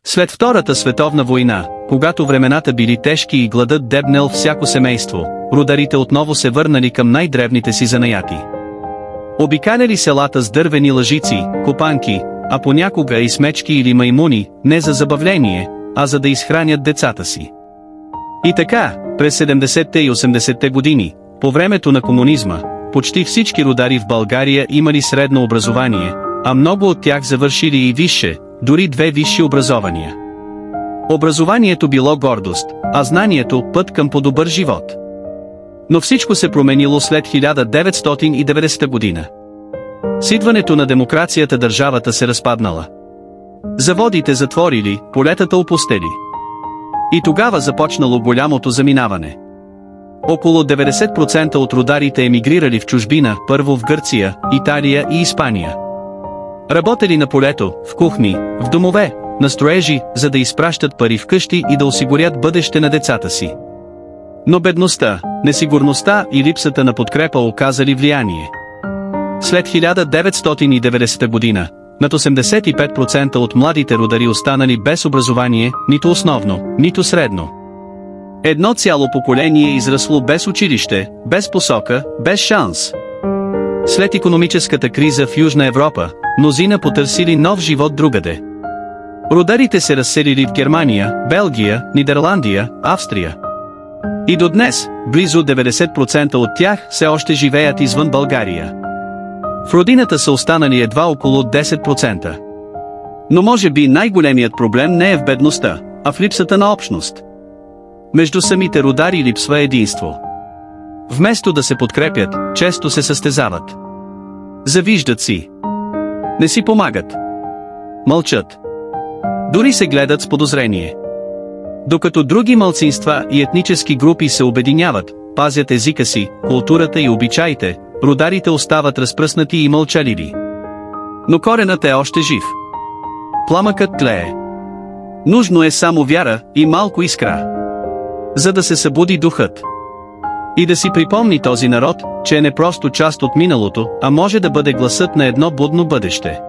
След Втората световна война, когато времената били тежки и гладът дебнел всяко семейство, рударите отново се върнали към най-древните си занаяти. Обикаляли селата с дървени лъжици, копанки, а понякога и с мечки или маймуни, не за забавление, а за да изхранят децата си. И така, през 70-те и 80-те години, по времето на комунизма, почти всички рудари в България имали средно образование, а много от тях завършили и висше, дори 2 висши образования. Образованието било гордост, а знанието – път към по-добър живот. Но всичко се променило след 1990 година. С идването на демокрацията държавата се разпаднала. Заводите затворили, полетата опустели. И тогава започнало голямото заминаване. Около 90% от рударите емигрирали в чужбина, първо в Гърция, Италия и Испания. Работели на полето, в кухни, в домове, на строежи, за да изпращат пари вкъщи и да осигурят бъдеще на децата си. Но бедността, несигурността и липсата на подкрепа оказали влияние. След 1990 година, над 85% от младите рудари останали без образование, нито основно, нито средно. Едно цяло поколение израсло без училище, без посока, без шанс. След икономическата криза в Южна Европа, мнозина потърсили нов живот другаде. Рударите се разселили в Германия, Белгия, Нидерландия, Австрия. И до днес, близо 90% от тях все още живеят извън България. В родината са останали едва около 10%. Но може би най-големият проблем не е в бедността, а в липсата на общност. Между самите рудари липсва единство. Вместо да се подкрепят, често се състезават. Завиждат си. Не си помагат. Мълчат. Дори се гледат с подозрение. Докато други малцинства и етнически групи се обединяват, пазят езика си, културата и обичаите, рударите остават разпръснати и мълчаливи. Но коренът е още жив. Пламъкът тлее. Нужно е само вяра и малко искра, за да се събуди духът. И да си припомни този народ, че е не просто част от миналото, а може да бъде гласът на едно будно бъдеще.